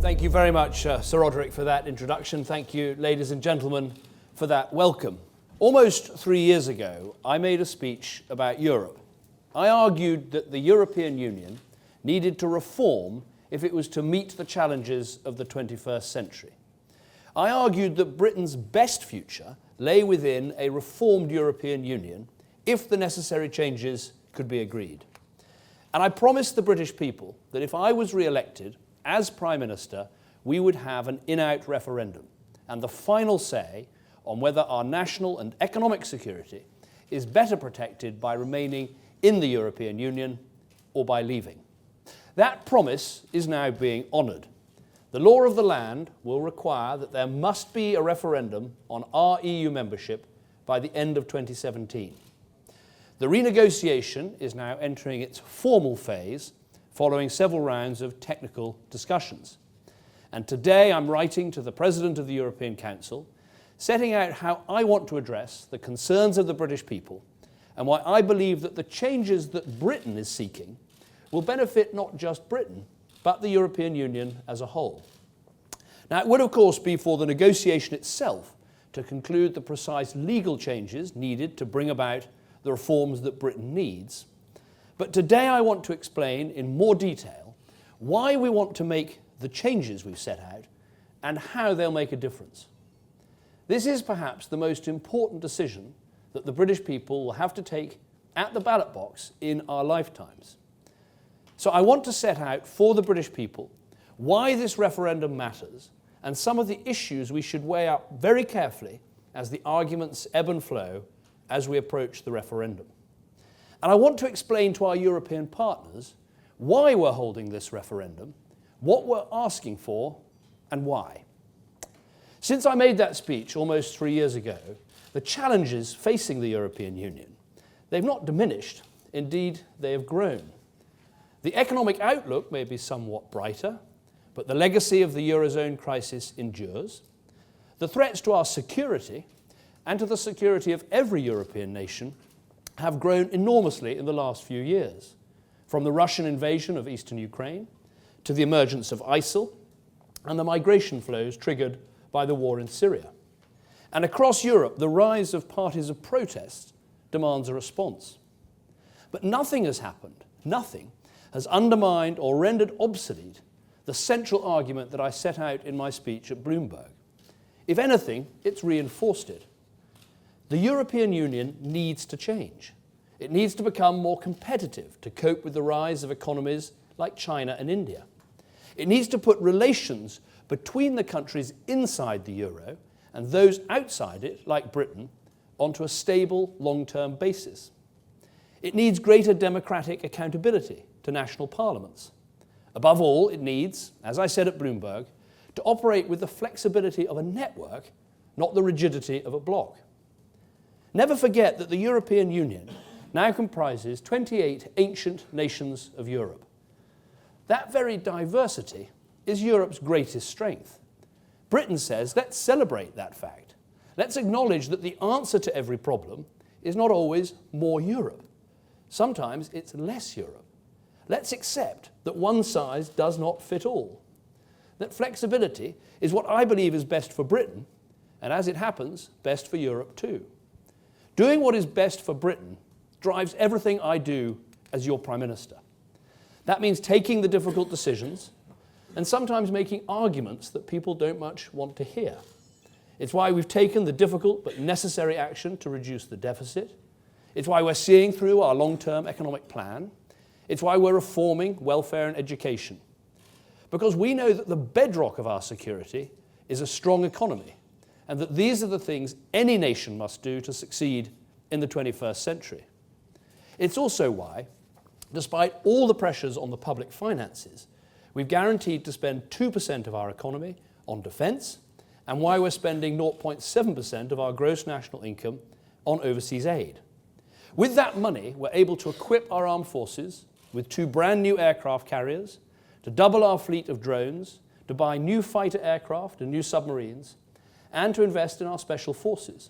Thank you very much, Sir Roderick, for that introduction. Thank you, ladies and gentlemen, for that welcome. Almost 3 years ago, I made a speech about Europe. I argued that the European Union needed to reform if it was to meet the challenges of the 21st century. I argued that Britain's best future lay within a reformed European Union if the necessary changes could be agreed. And I promised the British people that if I was re-elected as Prime Minister, we would have an in-out referendum and the final say on whether our national and economic security is better protected by remaining in the European Union or by leaving. That promise is now being honoured. The law of the land will require that there must be a referendum on our EU membership by the end of 2017. The renegotiation is now entering its formal phase following several rounds of technical discussions. And today I'm writing to the President of the European Council, setting out how I want to address the concerns of the British people and why I believe that the changes that Britain is seeking will benefit not just Britain, but the European Union as a whole. Now, it would of course be for the negotiation itself to conclude the precise legal changes needed to bring about the reforms that Britain needs. But today I want to explain in more detail why we want to make the changes we've set out and how they'll make a difference. This is perhaps the most important decision that the British people will have to take at the ballot box in our lifetimes. So I want to set out for the British people why this referendum matters and some of the issues we should weigh up very carefully as the arguments ebb and flow as we approach the referendum. And I want to explain to our European partners why we're holding this referendum, what we're asking for, and why. Since I made that speech almost 3 years ago, the challenges facing the European Union, they've not diminished, indeed they have grown. The economic outlook may be somewhat brighter, but the legacy of the Eurozone crisis endures. The threats to our security and to the security of every European nation have grown enormously in the last few years, from the Russian invasion of eastern Ukraine to the emergence of ISIL and the migration flows triggered by the war in Syria. And across Europe, the rise of parties of protest demands a response. But nothing has happened, nothing has undermined or rendered obsolete the central argument that I set out in my speech at Bloomberg. If anything, it's reinforced it. The European Union needs to change. It needs to become more competitive to cope with the rise of economies like China and India. It needs to put relations between the countries inside the euro and those outside it, like Britain, onto a stable, long-term basis. It needs greater democratic accountability to national parliaments. Above all, it needs, as I said at Bloomberg, to operate with the flexibility of a network, not the rigidity of a bloc. Never forget that the European Union now comprises 28 ancient nations of Europe. That very diversity is Europe's greatest strength. Britain says, let's celebrate that fact. Let's acknowledge that the answer to every problem is not always more Europe. Sometimes it's less Europe. Let's accept that one size does not fit all. That flexibility is what I believe is best for Britain, and as it happens, best for Europe too. Doing what is best for Britain drives everything I do as your Prime Minister. That means taking the difficult decisions and sometimes making arguments that people don't much want to hear. It's why we've taken the difficult but necessary action to reduce the deficit. It's why we're seeing through our long-term economic plan. It's why we're reforming welfare and education. Because we know that the bedrock of our security is a strong economy, and that these are the things any nation must do to succeed in the 21st century. It's also why, despite all the pressures on the public finances, we've guaranteed to spend 2% of our economy on defence, and why we're spending 0.7% of our gross national income on overseas aid. With that money, we're able to equip our armed forces with 2 brand new aircraft carriers, to double our fleet of drones, to buy new fighter aircraft and new submarines, and to invest in our special forces.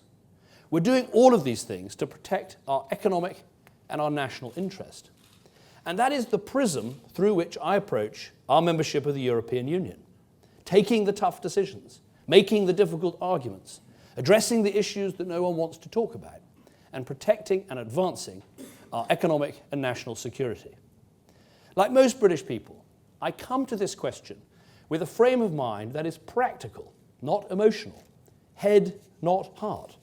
We're doing all of these things to protect our economic and our national interest. And that is the prism through which I approach our membership of the European Union. taking the tough decisions, making the difficult arguments, addressing the issues that no one wants to talk about, and protecting and advancing our economic and national security. Like most British people, I come to this question with a frame of mind that is practical, not emotional, head, not heart.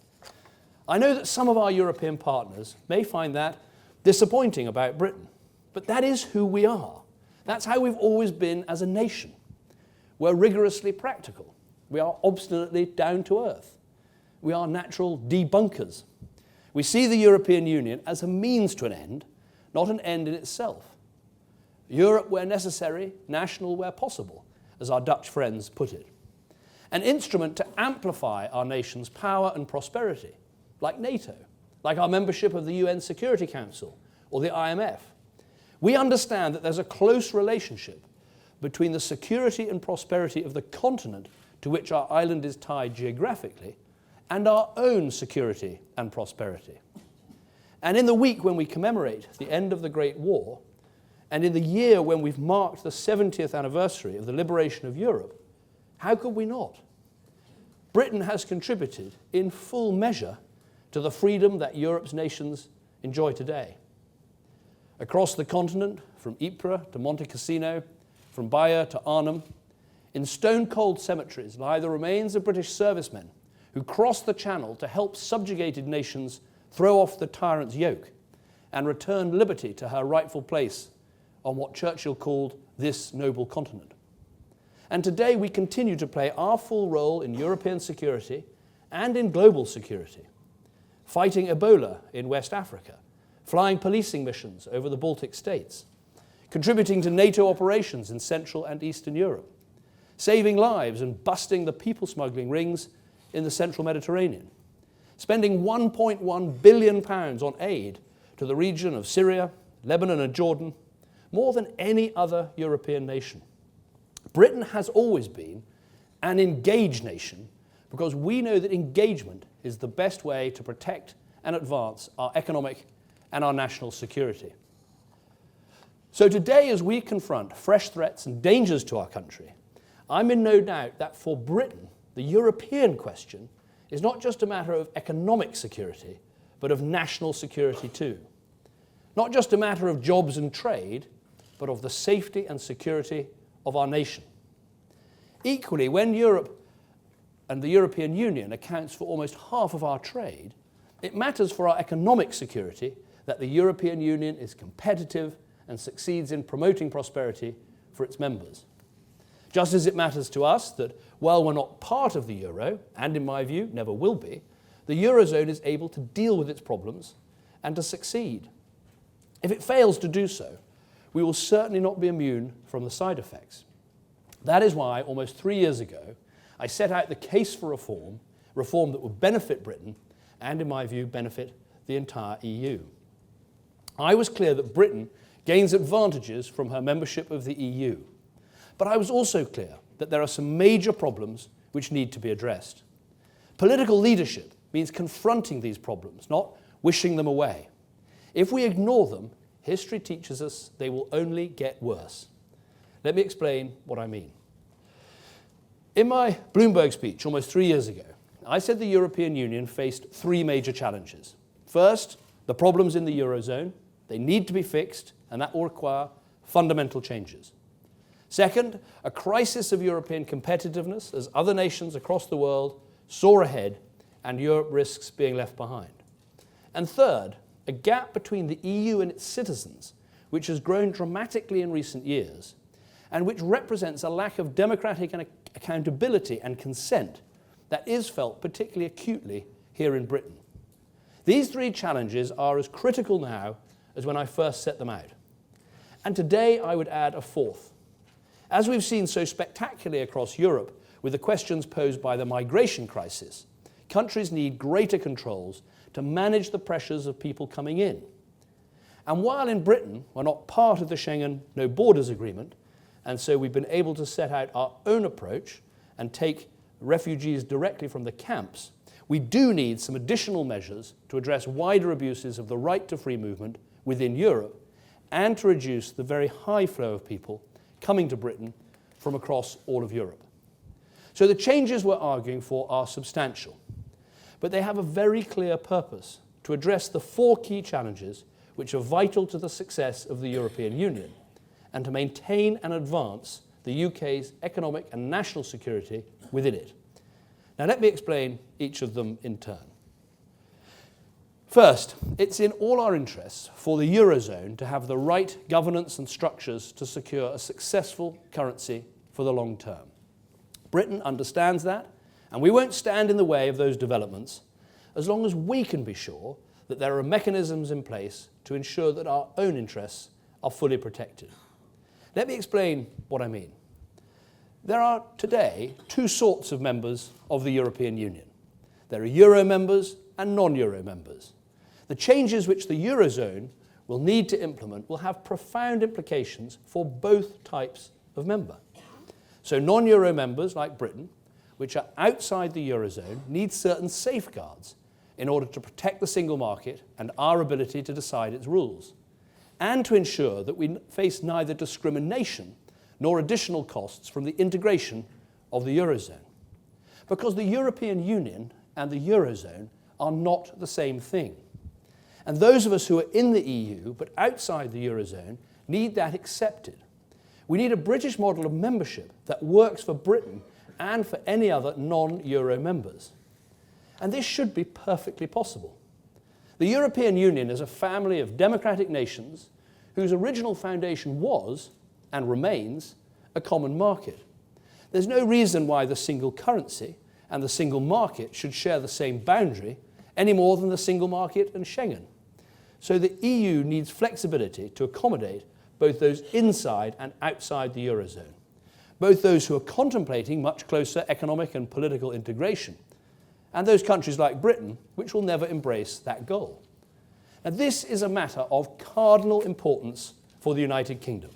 I know that some of our European partners may find that disappointing about Britain, but that is who we are. That's how we've always been as a nation. We're rigorously practical. We are obstinately down to earth. We are natural debunkers. We see the European Union as a means to an end, not an end in itself. Europe where necessary, national where possible, as our Dutch friends put it. An instrument to amplify our nation's power and prosperity, like NATO, like our membership of the UN Security Council or the IMF. We understand that there's a close relationship between the security and prosperity of the continent to which our island is tied geographically and our own security and prosperity. And in the week when we commemorate the end of the Great War, and in the year when we've marked the 70th anniversary of the liberation of Europe, how could we not? Britain has contributed in full measure to the freedom that Europe's nations enjoy today. Across the continent, from Ypres to Monte Cassino, from Bayeux to Arnhem, in stone-cold cemeteries lie the remains of British servicemen who crossed the Channel to help subjugated nations throw off the tyrant's yoke and return liberty to her rightful place on what Churchill called this noble continent. And today we continue to play our full role in European security and in global security, fighting Ebola in West Africa, flying policing missions over the Baltic states, contributing to NATO operations in Central and Eastern Europe, saving lives and busting the people smuggling rings in the Central Mediterranean, spending £1.1 billion on aid to the region of Syria, Lebanon and Jordan, more than any other European nation. Britain has always been an engaged nation because we know that engagement is the best way to protect and advance our economic and our national security. So today, as we confront fresh threats and dangers to our country, I'm in no doubt that for Britain, the European question is not just a matter of economic security, but of national security too. Not just a matter of jobs and trade, but of the safety and security of our nation. Equally, when Europe and the European Union accounts for almost half of our trade, it matters for our economic security that the European Union is competitive and succeeds in promoting prosperity for its members. Just as it matters to us that while we're not part of the euro, and in my view never will be, the Eurozone is able to deal with its problems and to succeed. If it fails to do so, we will certainly not be immune from the side effects. That is why, almost 3 years ago, I set out the case for reform that would benefit Britain and, in my view, benefit the entire EU. I was clear that Britain gains advantages from her membership of the EU, but I was also clear that there are some major problems which need to be addressed. Political leadership means confronting these problems, not wishing them away. If we ignore them, history teaches us they will only get worse. Let me explain what I mean. In my Bloomberg speech almost 3 years ago, I said the European Union faced 3 major challenges. First, the problems in the Eurozone. They need to be fixed, and that will require fundamental changes. Second, a crisis of European competitiveness as other nations across the world soar ahead and Europe risks being left behind. And third, a gap between the EU and its citizens, which has grown dramatically in recent years, and which represents a lack of democratic accountability and consent that is felt particularly acutely here in Britain. These 3 challenges are as critical now as when I first set them out. And today I would add a 4th. As we've seen so spectacularly across Europe with the questions posed by the migration crisis, countries need greater controls to manage the pressures of people coming in. And while in Britain we're not part of the Schengen No Borders Agreement, and so we've been able to set out our own approach and take refugees directly from the camps, we do need some additional measures to address wider abuses of the right to free movement within Europe and to reduce the very high flow of people coming to Britain from across all of Europe. So the changes we're arguing for are substantial, but they have a very clear purpose to address the 4 key challenges which are vital to the success of the European Union and to maintain and advance the UK's economic and national security within it. Now let me explain each of them in turn. First, it's in all our interests for the Eurozone to have the right governance and structures to secure a successful currency for the long term. Britain understands that, and we won't stand in the way of those developments as long as we can be sure that there are mechanisms in place to ensure that our own interests are fully protected. Let me explain what I mean. There are today 2 sorts of members of the European Union. There are Euro members and non-Euro members. The changes which the Eurozone will need to implement will have profound implications for both types of member. So non-Euro members like Britain, which are outside the Eurozone, need certain safeguards in order to protect the single market and our ability to decide its rules, and to ensure that we face neither discrimination nor additional costs from the integration of the Eurozone. Because the European Union and the Eurozone are not the same thing. And those of us who are in the EU but outside the Eurozone need that accepted. We need a British model of membership that works for Britain and for any other non-Euro members. And this should be perfectly possible. The European Union is a family of democratic nations whose original foundation was, and remains, a common market. There's no reason why the single currency and the single market should share the same boundary any more than the single market and Schengen. So the EU needs flexibility to accommodate both those inside and outside the Eurozone, both those who are contemplating much closer economic and political integration, and those countries like Britain which will never embrace that goal. Now, this is a matter of cardinal importance for the United Kingdom,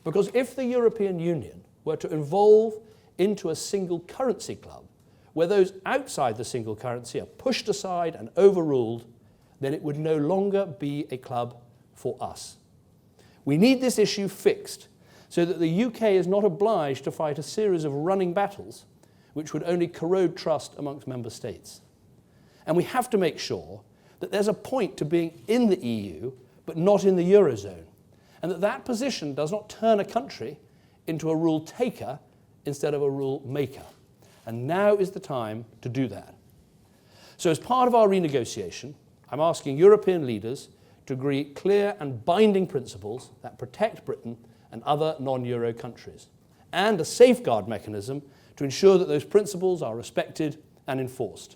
because if the European Union were to evolve into a single currency club, where those outside the single currency are pushed aside and overruled, then it would no longer be a club for us. We need this issue fixed so that the UK is not obliged to fight a series of running battles which would only corrode trust amongst member states. And we have to make sure that there's a point to being in the EU but not in the Eurozone, and that position does not turn a country into a rule taker instead of a rule maker. And now is the time to do that. So as part of our renegotiation, I'm asking European leaders to agree clear and binding principles that protect Britain and other non-Euro countries, and a safeguard mechanism to ensure that those principles are respected and enforced.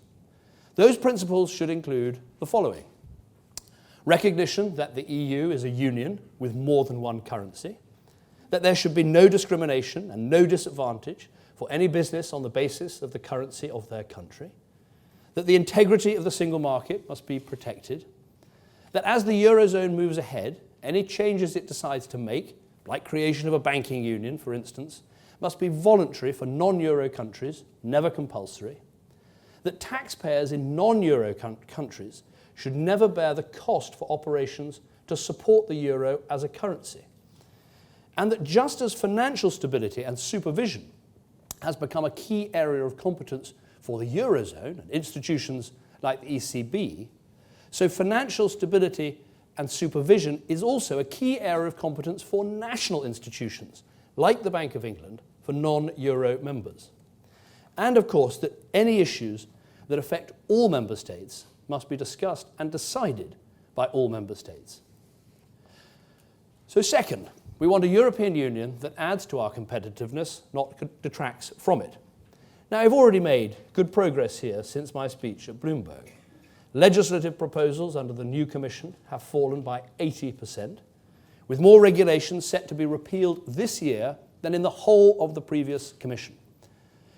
Those principles should include the following: recognition that the EU is a union with more than one currency, that there should be no discrimination and no disadvantage for any business on the basis of the currency of their country, that the integrity of the single market must be protected, that as the Eurozone moves ahead, any changes it decides to make, like creation of a banking union, for instance, must be voluntary for non-Euro countries, never compulsory, that taxpayers in non-Euro countries should never bear the cost for operations to support the euro as a currency, and that just as financial stability and supervision has become a key area of competence for the Eurozone and institutions like the ECB, so financial stability and supervision is also a key area of competence for national institutions, like the Bank of England, for non-Euro members. And of course, that any issues that affect all member states must be discussed and decided by all member states. So second, we want a European Union that adds to our competitiveness, not detracts from it. Now, I've already made good progress here since my speech at Bloomberg. Legislative proposals under the new Commission have fallen by 80%, with more regulations set to be repealed this year than in the whole of the previous Commission.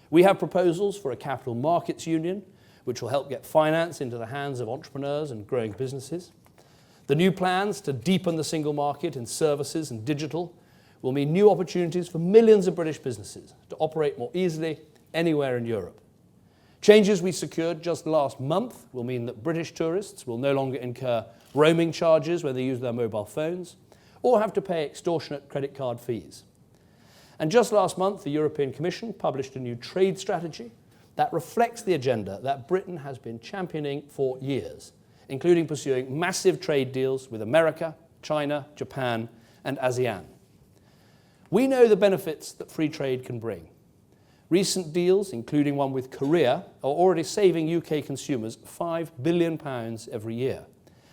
We have proposals for a capital markets union, which will help get finance into the hands of entrepreneurs and growing businesses. The new plans to deepen the single market in services and digital will mean new opportunities for millions of British businesses to operate more easily anywhere in Europe. Changes we secured just last month will mean that British tourists will no longer incur roaming charges when they use their mobile phones or have to pay extortionate credit card fees. And just last month, the European Commission published a new trade strategy that reflects the agenda that Britain has been championing for years, including pursuing massive trade deals with America, China, Japan, and ASEAN. We know the benefits that free trade can bring. Recent deals, including one with Korea, are already saving UK consumers £5 billion every year.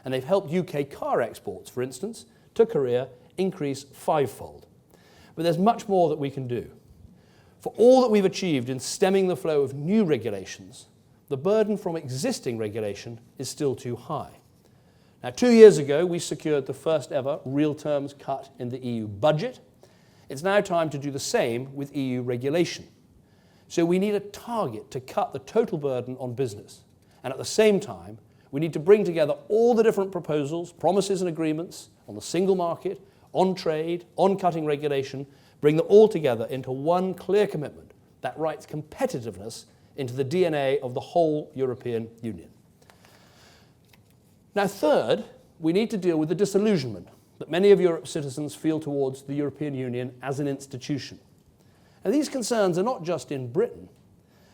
And they've helped UK car exports, for instance, to Korea increase fivefold. But there's much more that we can do. For all that we've achieved in stemming the flow of new regulations, the burden from existing regulation is still too high. Now, 2 years ago, we secured the first ever real terms cut in the EU budget. It's now time to do the same with EU regulation. So we need a target to cut the total burden on business. And at the same time, we need to bring together all the different proposals, promises and agreements on the single market, on trade, on cutting regulation, bring them all together into one clear commitment that writes competitiveness into the DNA of the whole European Union. Now, third, we need to deal with the disillusionment that many of Europe's citizens feel towards the European Union as an institution. And these concerns are not just in Britain,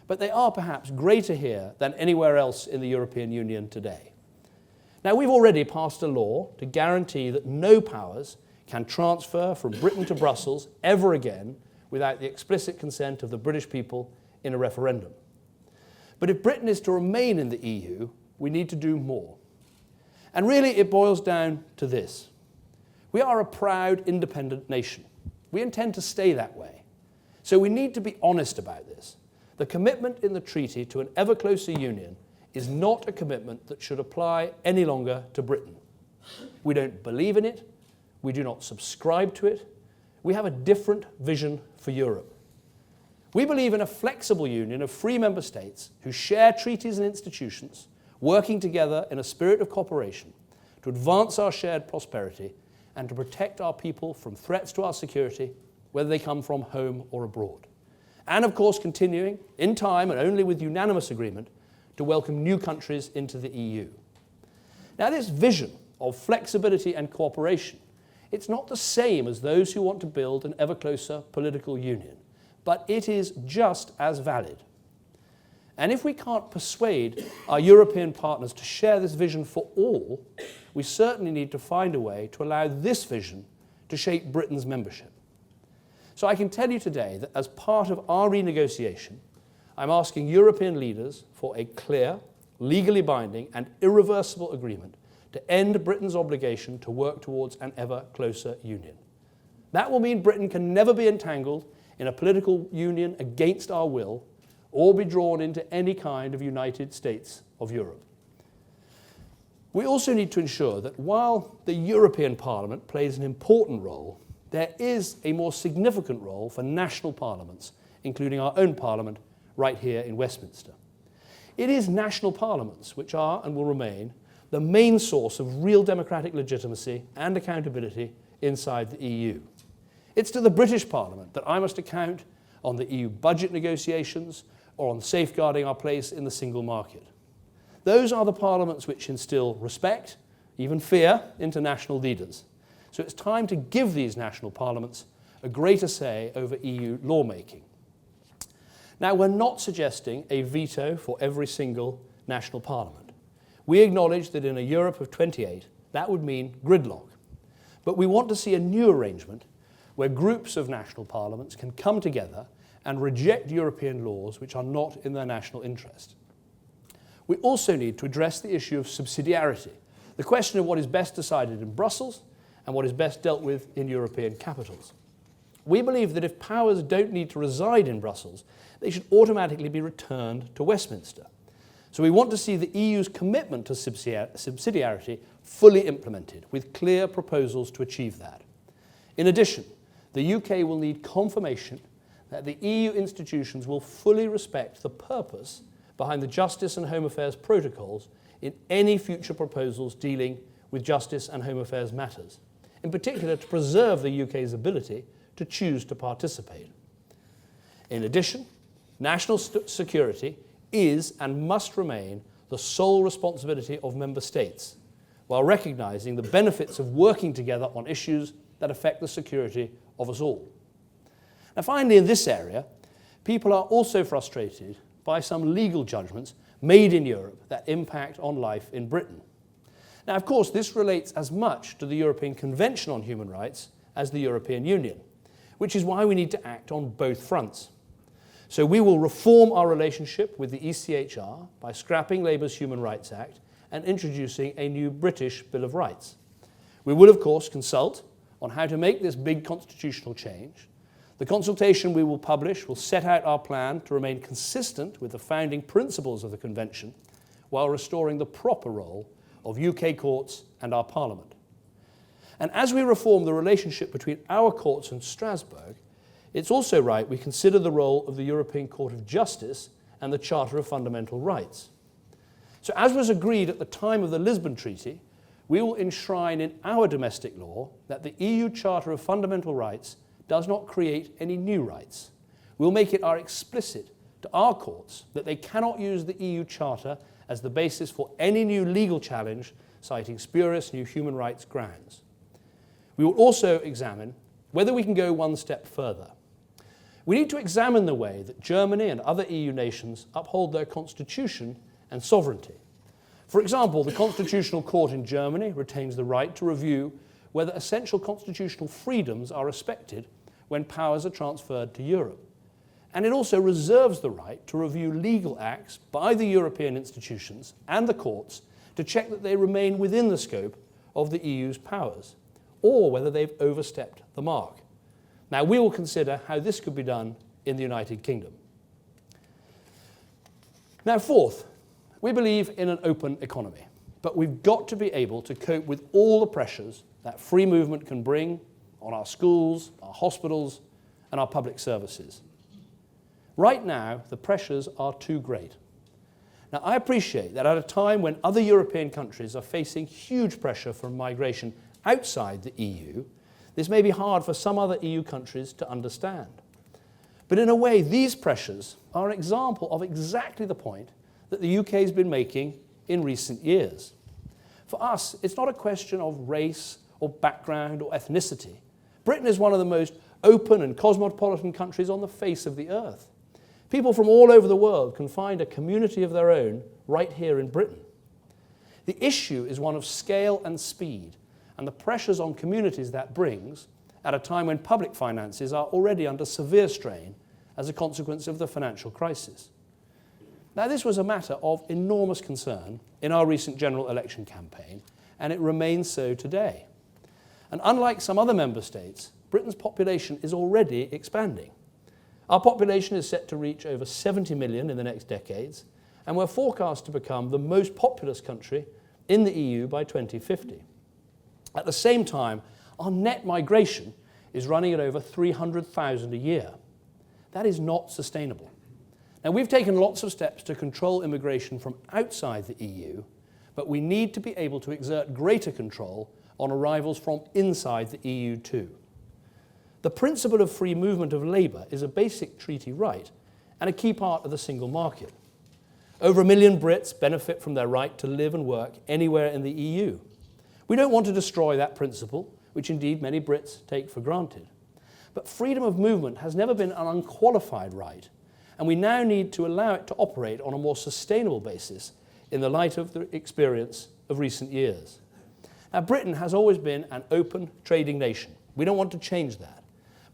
but they are perhaps greater here than anywhere else in the European Union today. Now, we've already passed a law to guarantee that no powers can transfer from Britain to Brussels ever again without the explicit consent of the British people in a referendum. But if Britain is to remain in the EU, we need to do more. And really, it boils down to this. We are a proud, independent nation. We intend to stay that way. So we need to be honest about this. The commitment in the treaty to an ever closer union is not a commitment that should apply any longer to Britain. We don't believe in it. We do not subscribe to it. We have a different vision for Europe. We believe in a flexible union of free member states who share treaties and institutions, working together in a spirit of cooperation to advance our shared prosperity and to protect our people from threats to our security, whether they come from home or abroad. And of course, continuing, in time and only with unanimous agreement, to welcome new countries into the EU. Now, this vision of flexibility and cooperation, it's not the same as those who want to build an ever closer political union, but it is just as valid. And if we can't persuade our European partners to share this vision for all, we certainly need to find a way to allow this vision to shape Britain's membership. So I can tell you today that as part of our renegotiation, I'm asking European leaders for a clear, legally binding and irreversible agreement to end Britain's obligation to work towards an ever closer union. That will mean Britain can never be entangled in a political union against our will or be drawn into any kind of United States of Europe. We also need to ensure that while the European Parliament plays an important role, there is a more significant role for national parliaments, including our own parliament right here in Westminster. It is national parliaments which are and will remain the main source of real democratic legitimacy and accountability inside the EU. It's to the British Parliament that I must account on the EU budget negotiations or on safeguarding our place in the single market. Those are the parliaments which instill respect, even fear, into national leaders. So it's time to give these national parliaments a greater say over EU lawmaking. Now, we're not suggesting a veto for every single national parliament. We acknowledge that in a Europe of 28, that would mean gridlock. But we want to see a new arrangement where groups of national parliaments can come together and reject European laws which are not in their national interest. We also need to address the issue of subsidiarity, the question of what is best decided in Brussels and what is best dealt with in European capitals. We believe that if powers don't need to reside in Brussels, they should automatically be returned to Westminster. So we want to see the EU's commitment to subsidiarity fully implemented, with clear proposals to achieve that. In addition, the UK will need confirmation that the EU institutions will fully respect the purpose behind the Justice and Home Affairs protocols in any future proposals dealing with justice and home affairs matters, in particular to preserve the UK's ability to choose to participate. In addition, national security is and must remain the sole responsibility of member states, while recognising the benefits of working together on issues that affect the security of us all. Now finally, in this area, people are also frustrated by some legal judgments made in Europe that impact on life in Britain. Now, of course, this relates as much to the European Convention on Human Rights as the European Union, which is why we need to act on both fronts. So we will reform our relationship with the ECHR by scrapping Labour's Human Rights Act and introducing a new British Bill of Rights. We will, of course, consult on how to make this big constitutional change. The consultation we will publish will set out our plan to remain consistent with the founding principles of the Convention while restoring the proper role of UK courts and our Parliament. And as we reform the relationship between our courts and Strasbourg, it's also right we consider the role of the European Court of Justice and the Charter of Fundamental Rights. So as was agreed at the time of the Lisbon Treaty, we will enshrine in our domestic law that the EU Charter of Fundamental Rights does not create any new rights. We'll make it explicit to our courts that they cannot use the EU Charter as the basis for any new legal challenge citing spurious new human rights grounds. We will also examine whether we can go one step further. We need to examine the way that Germany and other EU nations uphold their constitution and sovereignty. For example, the Constitutional Court in Germany retains the right to review whether essential constitutional freedoms are respected when powers are transferred to Europe. And it also reserves the right to review legal acts by the European institutions and the courts to check that they remain within the scope of the EU's powers, or whether they've overstepped the mark. Now, we will consider how this could be done in the United Kingdom. Now, fourth, we believe in an open economy, but we've got to be able to cope with all the pressures that free movement can bring on our schools, our hospitals, and our public services. Right now, the pressures are too great. Now, I appreciate that at a time when other European countries are facing huge pressure from migration outside the EU, this may be hard for some other EU countries to understand. But in a way, these pressures are an example of exactly the point that the UK has been making in recent years. For us, it's not a question of race or background or ethnicity. Britain is one of the most open and cosmopolitan countries on the face of the earth. People from all over the world can find a community of their own right here in Britain. The issue is one of scale and speed, and the pressures on communities that brings at a time when public finances are already under severe strain as a consequence of the financial crisis. Now, this was a matter of enormous concern in our recent general election campaign, and it remains so today. And unlike some other member states, Britain's population is already expanding. Our population is set to reach over 70 million in the next decades, and we're forecast to become the most populous country in the EU by 2050. At the same time, our net migration is running at over 300,000 a year. That is not sustainable. Now, we've taken lots of steps to control immigration from outside the EU, but we need to be able to exert greater control on arrivals from inside the EU too. The principle of free movement of labour is a basic treaty right and a key part of the single market. Over 1 million Brits benefit from their right to live and work anywhere in the EU. We don't want to destroy that principle, which indeed many Brits take for granted. But freedom of movement has never been an unqualified right, and we now need to allow it to operate on a more sustainable basis in the light of the experience of recent years. Now, Britain has always been an open trading nation. We don't want to change that.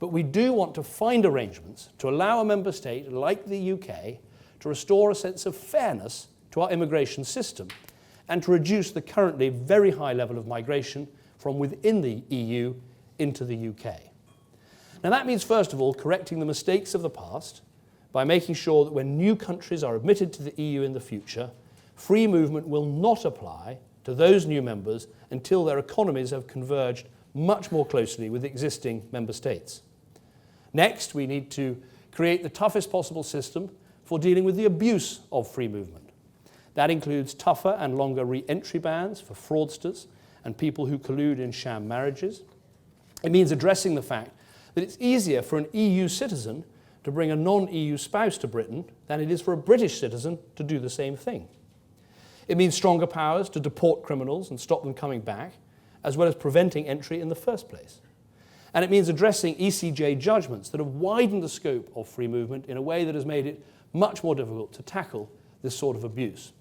But we do want to find arrangements to allow a member state like the UK to restore a sense of fairness to our immigration system and to reduce the currently very high level of migration from within the EU into the UK. Now, that means, first of all, correcting the mistakes of the past by making sure that when new countries are admitted to the EU in the future, free movement will not apply to those new members until their economies have converged much more closely with existing member states. Next, we need to create the toughest possible system for dealing with the abuse of free movement. That includes tougher and longer re-entry bans for fraudsters and people who collude in sham marriages. It means addressing the fact that it's easier for an EU citizen to bring a non-EU spouse to Britain than it is for a British citizen to do the same thing. It means stronger powers to deport criminals and stop them coming back, as well as preventing entry in the first place. And it means addressing ECJ judgments that have widened the scope of free movement in a way that has made it much more difficult to tackle this sort of abuse.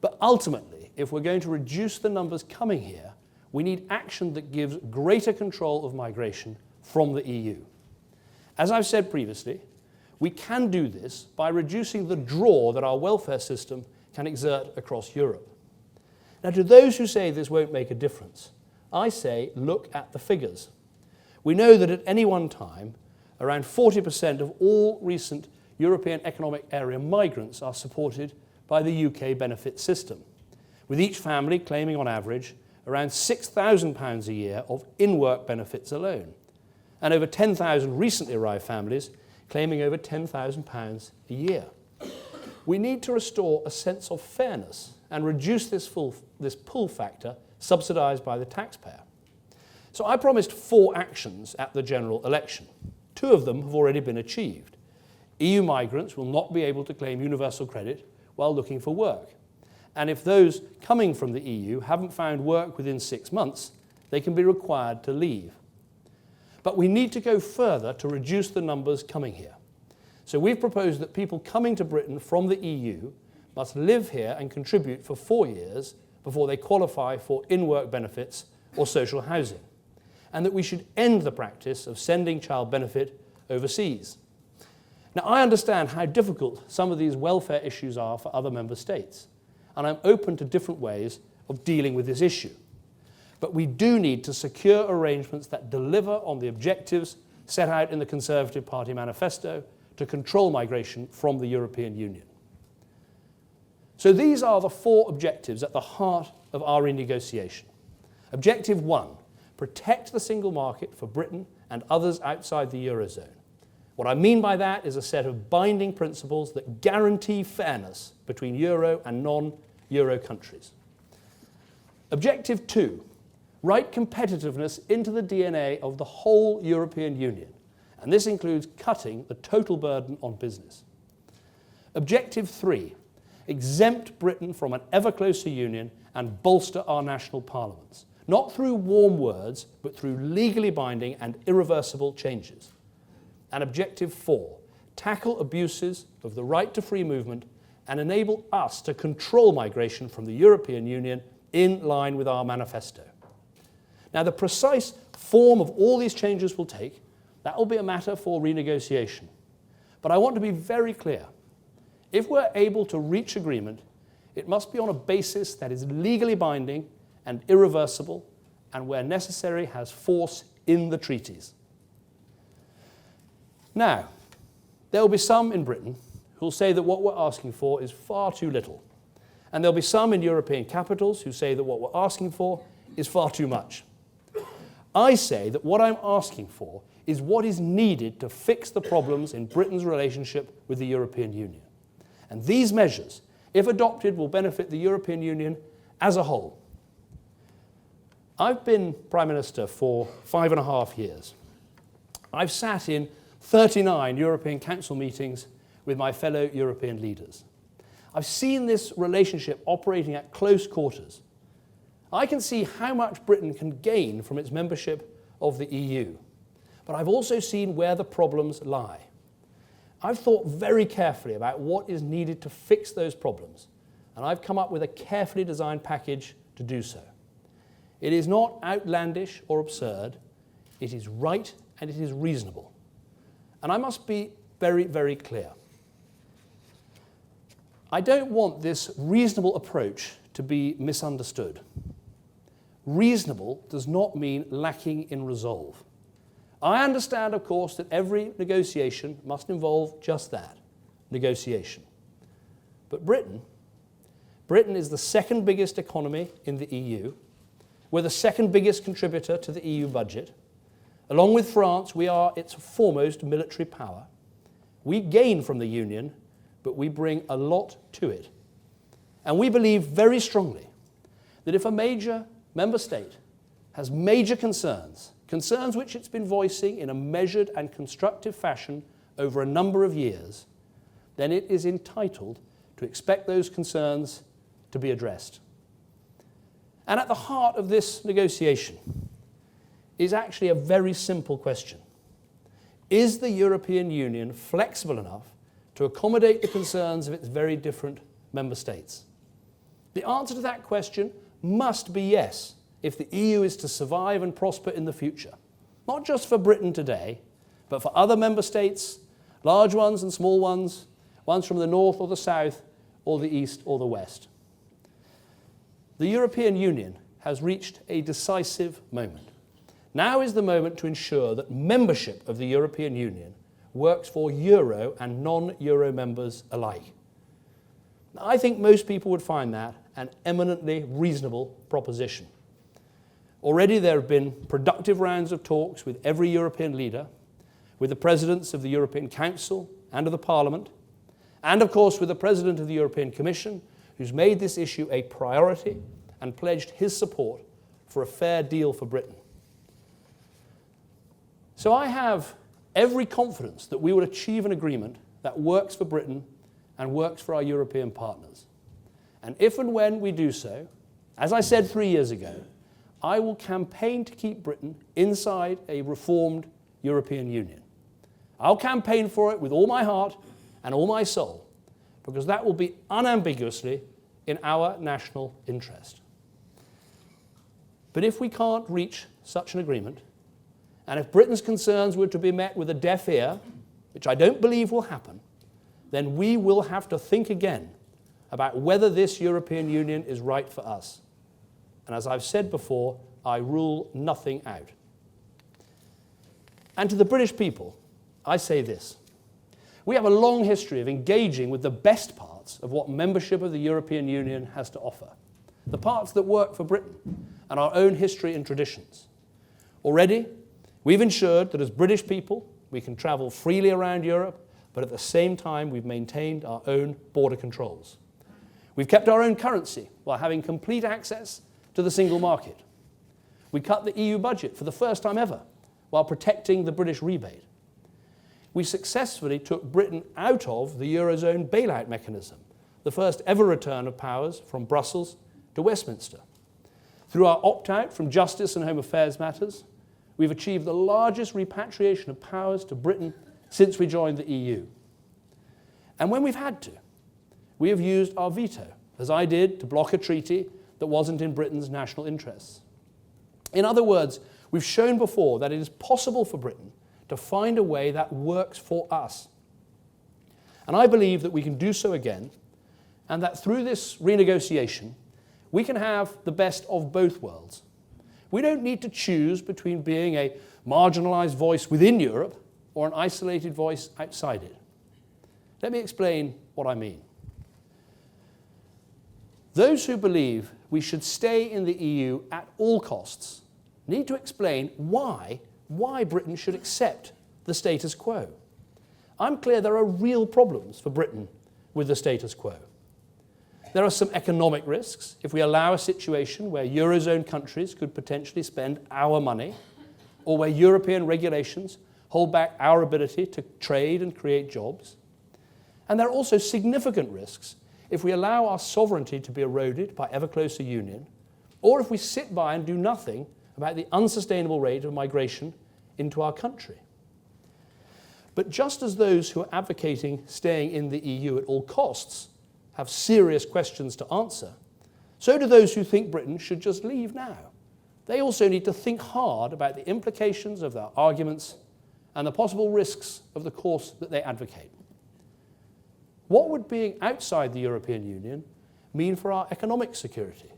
But ultimately, if we're going to reduce the numbers coming here, we need action that gives greater control of migration from the EU. As I've said previously, we can do this by reducing the draw that our welfare system can exert across Europe. Now, to those who say this won't make a difference, I say look at the figures. We know that at any one time, around 40% of all recent European Economic Area migrants are supported by the UK benefit system, with each family claiming on average around £6,000 a year of in-work benefits alone, and over 10,000 recently arrived families claiming over £10,000 a year. We need to restore a sense of fairness and reduce this pull factor subsidised by the taxpayer. So I promised 4 actions at the general election. 2 of them have already been achieved. EU migrants will not be able to claim universal credit while looking for work. And if those coming from the EU haven't found work within 6 months, they can be required to leave. But we need to go further to reduce the numbers coming here. So we've proposed that people coming to Britain from the EU must live here and contribute for 4 years before they qualify for in-work benefits or social housing, and that we should end the practice of sending child benefit overseas. Now, I understand how difficult some of these welfare issues are for other member states, and I'm open to different ways of dealing with this issue. But we do need to secure arrangements that deliver on the objectives set out in the Conservative Party manifesto to control migration from the European Union. So these are the 4 objectives at the heart of our renegotiation. Objective 1, protect the single market for Britain and others outside the Eurozone. What I mean by that is a set of binding principles that guarantee fairness between Euro and non-Euro countries. Objective 2, write competitiveness into the DNA of the whole European Union, and this includes cutting the total burden on business. Objective 3, exempt Britain from an ever closer union and bolster our national parliaments, not through warm words, but through legally binding and irreversible changes. And Objective 4, tackle abuses of the right to free movement and enable us to control migration from the European Union in line with our manifesto. Now, the precise form of all these changes will take, that will be a matter for renegotiation. But I want to be very clear. If we're able to reach agreement, it must be on a basis that is legally binding and irreversible, and where necessary has force in the treaties. Now, there will be some in Britain who will say that what we're asking for is far too little. And there'll be some in European capitals who say that what we're asking for is far too much. I say that what I'm asking for is what is needed to fix the problems in Britain's relationship with the European Union. And these measures, if adopted, will benefit the European Union as a whole. I've been Prime Minister for 5.5 years. I've sat in 39 European Council meetings with my fellow European leaders. I've seen this relationship operating at close quarters. I can see how much Britain can gain from its membership of the EU, but I've also seen where the problems lie. I've thought very carefully about what is needed to fix those problems, and I've come up with a carefully designed package to do so. It is not outlandish or absurd. It is right and it is reasonable. And I must be very, very clear. I don't want this reasonable approach to be misunderstood. Reasonable does not mean lacking in resolve. I understand, of course, that every negotiation must involve just that, negotiation. But Britain is the second biggest economy in the EU. We're the second biggest contributor to the EU budget. Along with France, we are its foremost military power. We gain from the Union, but we bring a lot to it. And we believe very strongly that if a major member state has major concerns which it's been voicing in a measured and constructive fashion over a number of years, then it is entitled to expect those concerns to be addressed. And at the heart of this negotiation is actually a very simple question. Is the European Union flexible enough to accommodate the concerns of its very different member states? The answer to that question must be yes, if the EU is to survive and prosper in the future. Not just for Britain today, but for other member states, large ones and small ones, ones from the north or the south, or the east or the west. The European Union has reached a decisive moment. Now is the moment to ensure that membership of the European Union works for Euro and non-Euro members alike. I think most people would find that an eminently reasonable proposition. Already there have been productive rounds of talks with every European leader, with the presidents of the European Council and of the Parliament, and of course with the President of the European Commission, who's made this issue a priority and pledged his support for a fair deal for Britain. So I have every confidence that we will achieve an agreement that works for Britain and works for our European partners. And if and when we do so, as I said 3 years ago, I will campaign to keep Britain inside a reformed European Union. I'll campaign for it with all my heart and all my soul, because that will be unambiguously in our national interest. But if we can't reach such an agreement, and if Britain's concerns were to be met with a deaf ear, which I don't believe will happen, then we will have to think again about whether this European Union is right for us. And as I've said before, I rule nothing out. And to the British people, I say this. We have a long history of engaging with the best parts of what membership of the European Union has to offer, the parts that work for Britain and our own history and traditions. Already, we've ensured that as British people, we can travel freely around Europe, but at the same time, we've maintained our own border controls. We've kept our own currency while having complete access to the single market. We cut the EU budget for the first time ever while protecting the British rebate. We successfully took Britain out of the Eurozone bailout mechanism, the first ever return of powers from Brussels to Westminster. Through our opt-out from justice and home affairs matters, we've achieved the largest repatriation of powers to Britain since we joined the EU. And when we've had to, we have used our veto, as I did, to block a treaty that wasn't in Britain's national interests. In other words, we've shown before that it is possible for Britain to find a way that works for us. And I believe that we can do so again, and that through this renegotiation, we can have the best of both worlds. We don't need to choose between being a marginalized voice within Europe or an isolated voice outside it. Let me explain what I mean. Those who believe we should stay in the EU at all costs need to explain why Britain should accept the status quo. I'm clear there are real problems for Britain with the status quo. There are some economic risks if we allow a situation where Eurozone countries could potentially spend our money, or where European regulations hold back our ability to trade and create jobs. And there are also significant risks if we allow our sovereignty to be eroded by ever closer union, or if we sit by and do nothing about the unsustainable rate of migration into our country. But just as those who are advocating staying in the EU at all costs have serious questions to answer, so do those who think Britain should just leave now. They also need to think hard about the implications of their arguments and the possible risks of the course that they advocate. What would being outside the European Union mean for our economic security?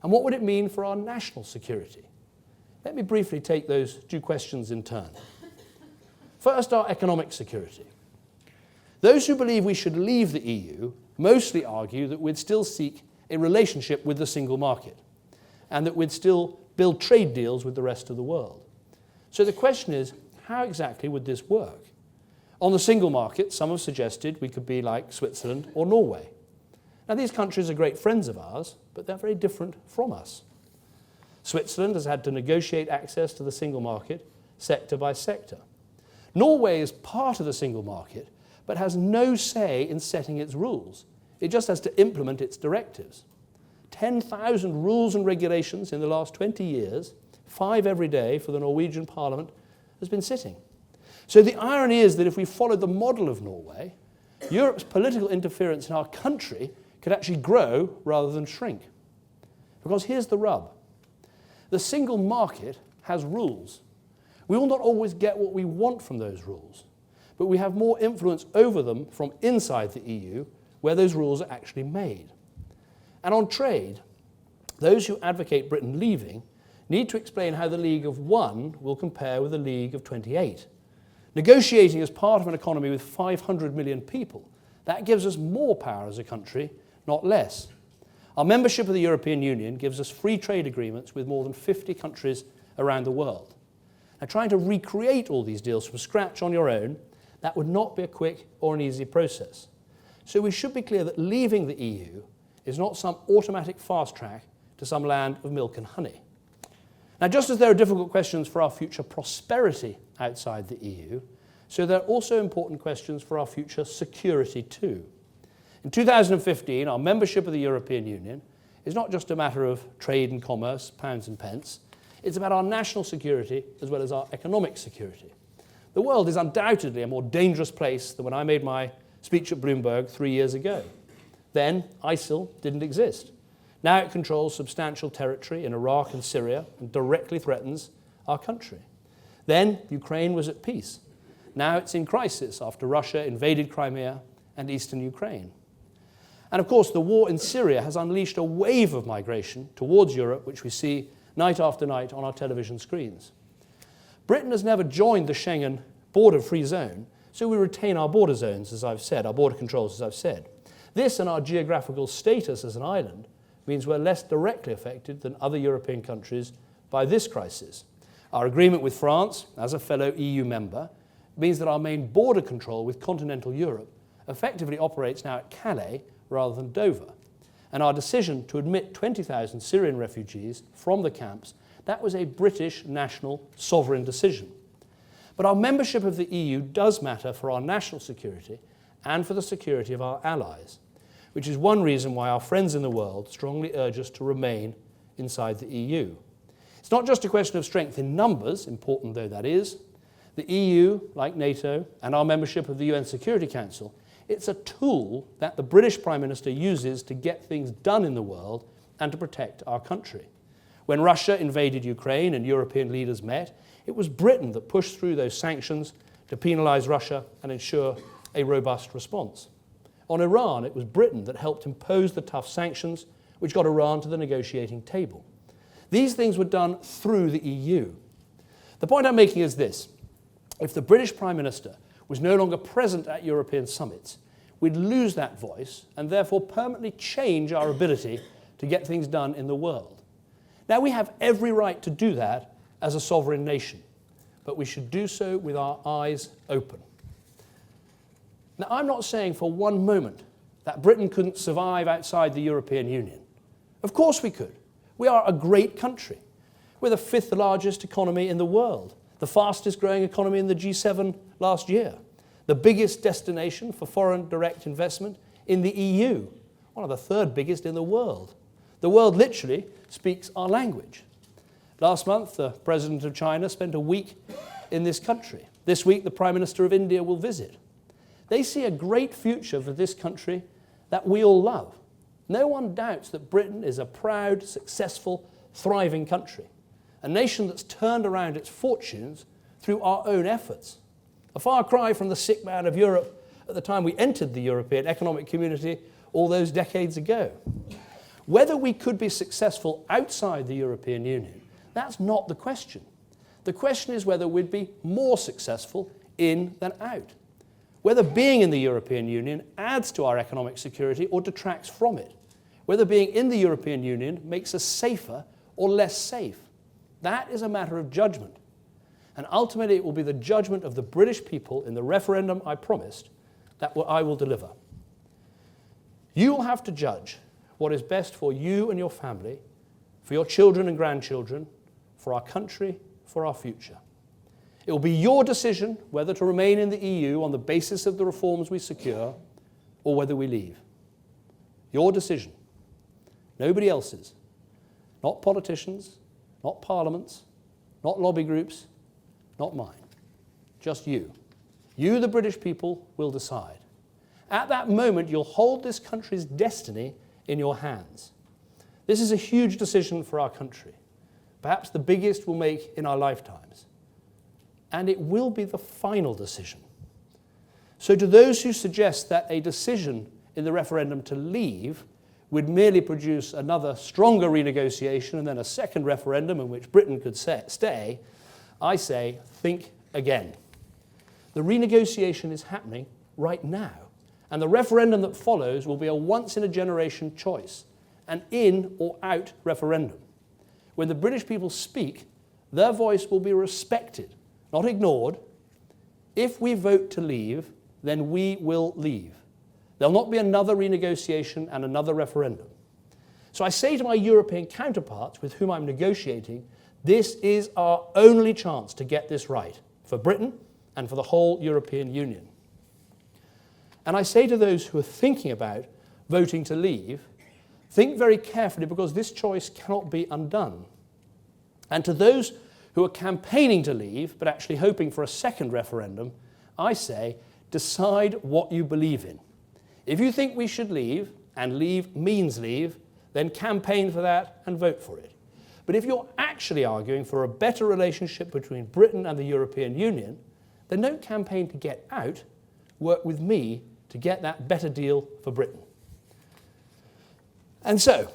And what would it mean for our national security? Let me briefly take those two questions in turn. First, our economic security. Those who believe we should leave the EU mostly argue that we'd still seek a relationship with the single market and that we'd still build trade deals with the rest of the world. So the question is, how exactly would this work? On the single market, some have suggested we could be like Switzerland or Norway. Now, these countries are great friends of ours, but they're very different from us. Switzerland has had to negotiate access to the single market sector by sector. Norway is part of the single market, but has no say in setting its rules. It just has to implement its directives. 10,000 rules and regulations in the last 20 years 5 every day for the Norwegian Parliament, has been sitting. So the irony is that if we followed the model of Norway, Europe's political interference in our country could actually grow rather than shrink. Because here's the rub. The single market has rules. We will not always get what we want from those rules, but we have more influence over them from inside the EU, where those rules are actually made. And on trade, those who advocate Britain leaving need to explain how the League of One will compare with the League of 28. Negotiating as part of an economy with 500 million people, that gives us more power as a country, not less. Our membership of the European Union gives us free trade agreements with more than 50 countries around the world. Now, trying to recreate all these deals from scratch on your own, that would not be a quick or an easy process. So we should be clear that leaving the EU is not some automatic fast track to some land of milk and honey. Now, just as there are difficult questions for our future prosperity outside the EU, so there are also important questions for our future security too. In 2015, our membership of the European Union is not just a matter of trade and commerce, pounds and pence. It's about our national security as well as our economic security. The world is undoubtedly a more dangerous place than when I made my speech at Bloomberg 3 years ago. Then ISIL didn't exist. Now it controls substantial territory in Iraq and Syria and directly threatens our country. Then Ukraine was at peace. Now it's in crisis after Russia invaded Crimea and eastern Ukraine. And of course, the war in Syria has unleashed a wave of migration towards Europe, which we see night after night on our television screens. Britain has never joined the Schengen border-free zone, so we retain our border zones, as I've said, our border controls, as I've said. This and our geographical status as an island means we're less directly affected than other European countries by this crisis. Our agreement with France, as a fellow EU member, means that our main border control with continental Europe effectively operates now at Calais rather than Dover. And our decision to admit 20,000 Syrian refugees from the camps, that was a British national sovereign decision. But our membership of the EU does matter for our national security and for the security of our allies, which is one reason why our friends in the world strongly urge us to remain inside the EU. It's not just a question of strength in numbers, important though that is. The EU, like NATO, and our membership of the UN Security Council, it's a tool that the British Prime Minister uses to get things done in the world and to protect our country. When Russia invaded Ukraine and European leaders met, it was Britain that pushed through those sanctions to penalise Russia and ensure a robust response. On Iran, it was Britain that helped impose the tough sanctions which got Iran to the negotiating table. These things were done through the EU. The point I'm making is this. If the British Prime Minister was no longer present at European summits, we'd lose that voice and therefore permanently change our ability to get things done in the world. Now, we have every right to do that as a sovereign nation, but we should do so with our eyes open. Now, I'm not saying for one moment that Britain couldn't survive outside the European Union. Of course we could. We are a great country. We're the 5th largest economy in the world, the fastest growing economy in the G7 last year, the biggest destination for foreign direct investment in the EU, one of the 3rd biggest in the world. The world literally speaks our language. Last month, the President of China spent a week in this country. This week, the Prime Minister of India will visit. They see a great future for this country that we all love. No one doubts that Britain is a proud, successful, thriving country, a nation that's turned around its fortunes through our own efforts. A far cry from the sick man of Europe at the time we entered the European Economic Community all those decades ago. Whether we could be successful outside the European Union, that's not the question. The question is whether we'd be more successful in than out. Whether being in the European Union adds to our economic security or detracts from it. Whether being in the European Union makes us safer or less safe. That is a matter of judgment. And ultimately, it will be the judgment of the British people in the referendum I promised that I will deliver. You will have to judge what is best for you and your family, for your children and grandchildren, for our country, for our future. It will be your decision whether to remain in the EU on the basis of the reforms we secure or whether we leave. Your decision. Nobody else's. Not politicians, not parliaments, not lobby groups, not mine, just you. You, the British people, will decide. At that moment, you'll hold this country's destiny in your hands. This is a huge decision for our country, perhaps the biggest we'll make in our lifetimes. And it will be the final decision. So to those who suggest that a decision in the referendum to leave would merely produce another stronger renegotiation and then a second referendum in which Britain could stay, I say, think again. The renegotiation is happening right now, and the referendum that follows will be a once-in-a-generation choice, an in or out referendum. When the British people speak, their voice will be respected, not ignored. If we vote to leave, then we will leave. There'll not be another renegotiation and another referendum. So I say to my European counterparts with whom I'm negotiating, this is our only chance to get this right for Britain and for the whole European Union. And I say to those who are thinking about voting to leave, think very carefully because this choice cannot be undone. And to those who are campaigning to leave but actually hoping for a second referendum, I say, decide what you believe in. If you think we should leave, and leave means leave, then campaign for that and vote for it. But if you're actually arguing for a better relationship between Britain and the European Union, then don't campaign to get out, work with me to get that better deal for Britain. And so,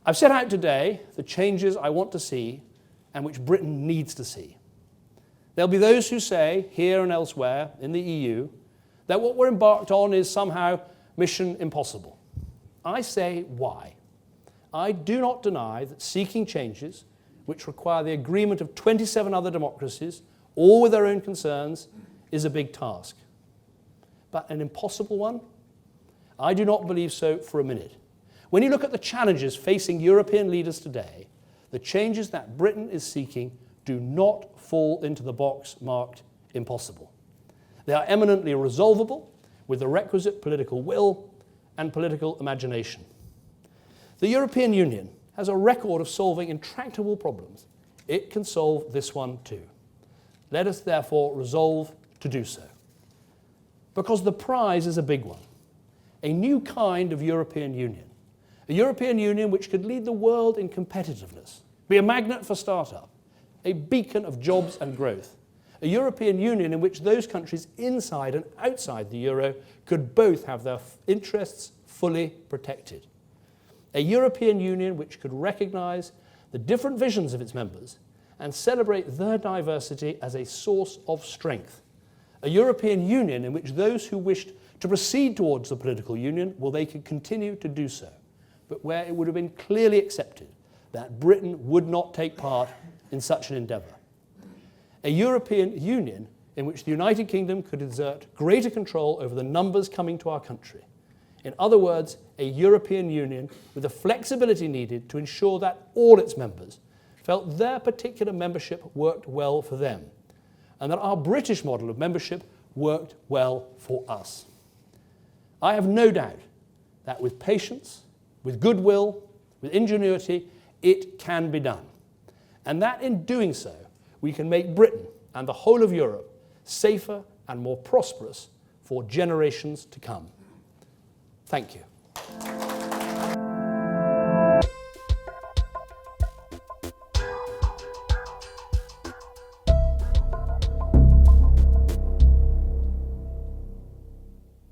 I've set out today the changes I want to see and which Britain needs to see. There'll be those who say, here and elsewhere in the EU, that what we're embarked on is somehow mission impossible. I say, why? I do not deny that seeking changes, which require the agreement of 27 other democracies, all with their own concerns, is a big task. But an impossible one? I do not believe so for a minute. When you look at the challenges facing European leaders today, the changes that Britain is seeking do not fall into the box marked impossible. They are eminently resolvable with the requisite political will and political imagination. The European Union has a record of solving intractable problems. It can solve this one too. Let us therefore resolve to do so. Because the prize is a big one. A new kind of European Union. A European Union which could lead the world in competitiveness, be a magnet for startup, a beacon of jobs and growth. A European Union in which those countries inside and outside the euro could both have their interests fully protected. A European Union which could recognise the different visions of its members and celebrate their diversity as a source of strength. A European Union in which those who wished to proceed towards the political union, well, they could continue to do so, but where it would have been clearly accepted that Britain would not take part in such an endeavour. A European Union in which the United Kingdom could exert greater control over the numbers coming to our country. In other words, a European Union with the flexibility needed to ensure that all its members felt their particular membership worked well for them, and that our British model of membership worked well for us. I have no doubt that with patience, with goodwill, with ingenuity, it can be done. And that in doing so, we can make Britain and the whole of Europe safer and more prosperous for generations to come. Thank you.